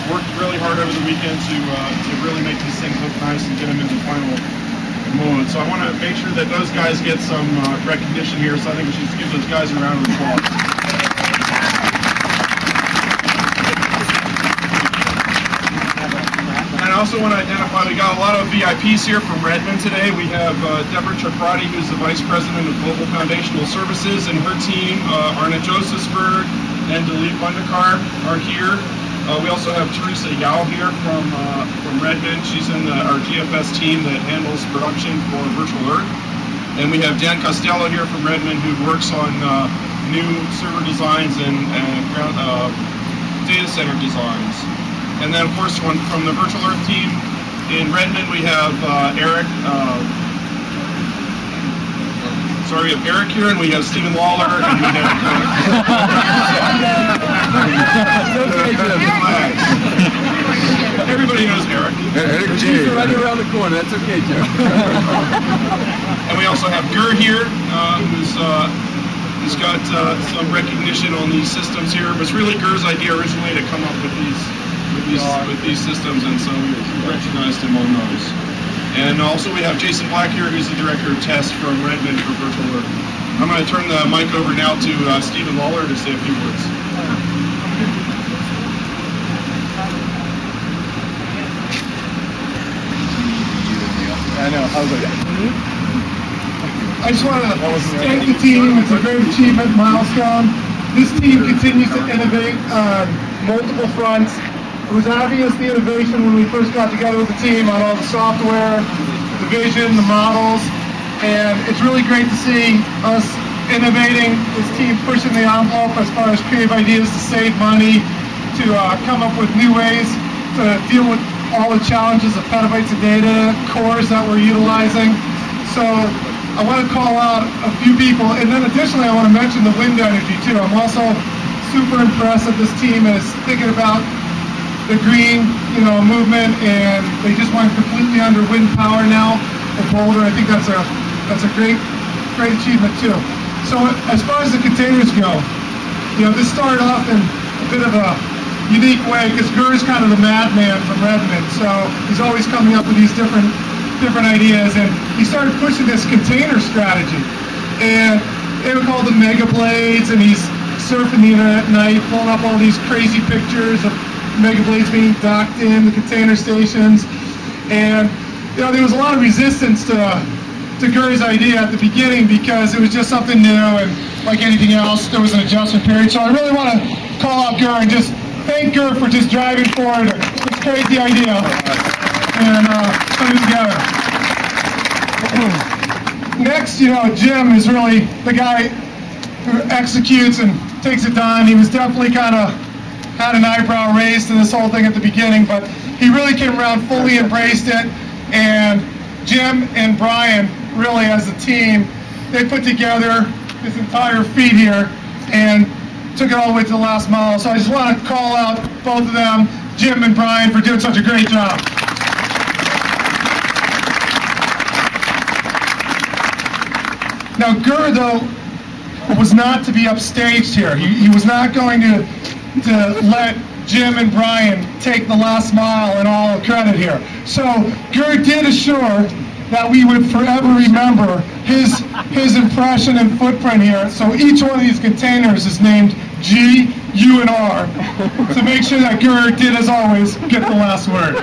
worked really hard over the weekend to really make these things look nice and get them into final mode. So I want to make sure that those guys get some recognition here. So I think we should give those guys a round of applause. And I also want to identify, we got a lot of VIPs here from Redmond today. We have Deborah Chakrati, who's the Vice President of Global Foundational Services, and her team, Arna Josephsberg and Dilip Bandekar are here. We also have Teresa Yao here from Redmond. She's in our GFS team that handles production for Virtual Earth. And we have Dan Costello here from Redmond, who works on new server designs and data center designs. And then, of course, from the Virtual Earth team in Redmond, we have Eric. We have Eric here, and we have Stephen Lawler, and we have everybody knows Eric. Eric J. He's right around the corner. That's okay, Joe. And we also have GUR here, who's got some recognition on these systems here. It was really GUR's idea originally to come up with these systems, and so we recognized him on those. And also we have Jason Black here, who's the Director of Test from Redmond for Virtual Earth. I'm going to turn the mic over now to Stephen Lawler to say a few words. I know. How's it? I just want to thank the team. It's a great achievement, milestone. This team continues to innovate on multiple fronts. It was obvious the innovation when we first got together with the team on all the software, the vision, the models, and it's really great to see us innovating, this team pushing the envelope as far as creative ideas to save money, to come up with new ways to deal with all the challenges of petabytes of data, cores that we're utilizing. So I want to call out a few people, and then additionally I want to mention the wind energy too. I'm also super impressed that this team is thinking about the green, movement, and they just went completely under wind power now at Boulder. I think that's a great achievement too. So as far as the containers go, this started off in a bit of a unique way because GUR is kind of the madman from Redmond, so he's always coming up with these different ideas, and he started pushing this container strategy, and they were called the Mega Blades, and he's surfing the internet at night, pulling up all these crazy pictures of Mega Blades being docked in the container stations, and there was a lot of resistance to GUR's idea at the beginning because it was just something new, and like anything else, there was an adjustment period. So I really want to call out GUR and just thank GUR for just driving forward this crazy idea and putting it together. Next, Jim is really the guy who executes and takes it done. He was definitely kind of had an eyebrow raised to this whole thing at the beginning, but he really came around, fully embraced it, and Jim and Brian, really as a team, they put together this entire feat here and took it all the way to the last mile. So I just want to call out both of them, Jim and Brian, for doing such a great job. Now GUR, though, was not to be upstaged here. He was not going to let Jim and Brian take the last mile and all the credit here. So GUR did assure that we would forever remember his impression and footprint here. So each one of these containers is named G, U, and R to make sure that GUR did, as always, get the last word.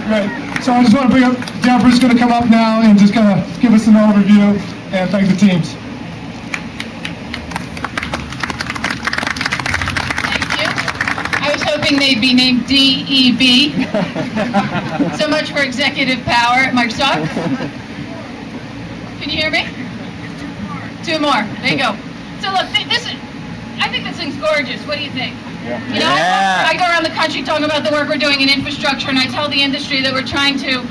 Right. So I just want to bring up, Deborah's going to come up now and just kind of give us an overview and thank the teams. Hoping they'd be named DEB. So much for executive power at Microsoft. Can you hear me? Two more. There you go. So look, I think this thing's gorgeous. What do you think? Yeah. I go around the country talking about the work we're doing in infrastructure, and I tell the industry that we're trying to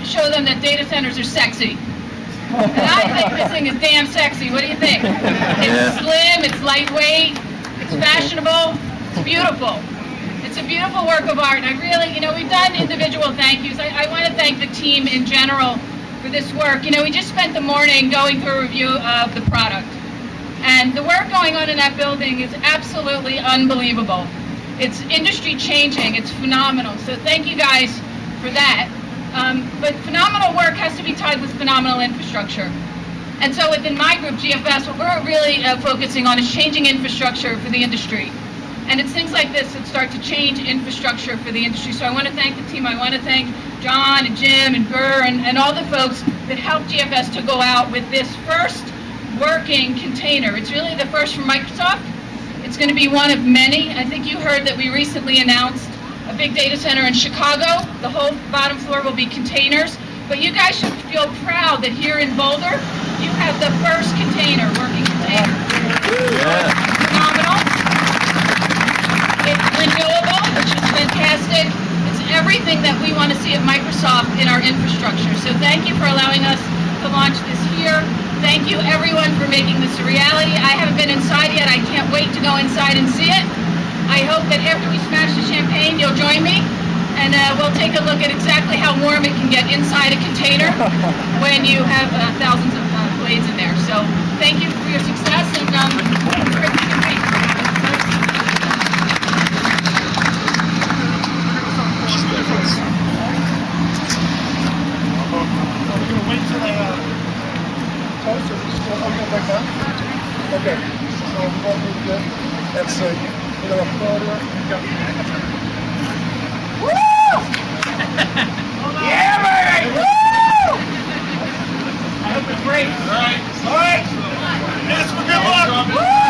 show them that data centers are sexy. And I think this thing is damn sexy. What do you think? It's slim, it's lightweight, it's fashionable, it's beautiful. It's a beautiful work of art, and I really, we've done individual thank yous. I want to thank the team in general for this work. We just spent the morning going through a review of the product, and the work going on in that building is absolutely unbelievable. It's industry changing. It's phenomenal. So thank you guys for that. But phenomenal work has to be tied with phenomenal infrastructure. And so within my group, GFS, what we're really focusing on is changing infrastructure for the industry. And it's things like this that start to change infrastructure for the industry. So I want to thank the team. I want to thank John and Jim and GUR and all the folks that helped GFS to go out with this first working container. It's really the first from Microsoft. It's going to be one of many. I think you heard that we recently announced a big data center in Chicago. The whole bottom floor will be containers. But you guys should feel proud that here in Boulder, you have the first container, working container. Yeah. Phenomenal. It's renewable, which is fantastic. It's everything that we want to see at Microsoft in our infrastructure. So thank you for allowing us to launch this here. Thank you everyone for making this a reality. I haven't been inside yet. I can't wait to go inside and see it. I hope that after we smash the champagne, you'll join me. And we'll take a look at exactly how warm it can get inside a container when you have thousands of blades in there. So thank you for your success, and great to meet you. Wait till they toast or just like that? Okay. So what we did, that's a photo. Woo! Yeah, baby! Woo! I hope it's great. All right. Yes, for good luck. Woo!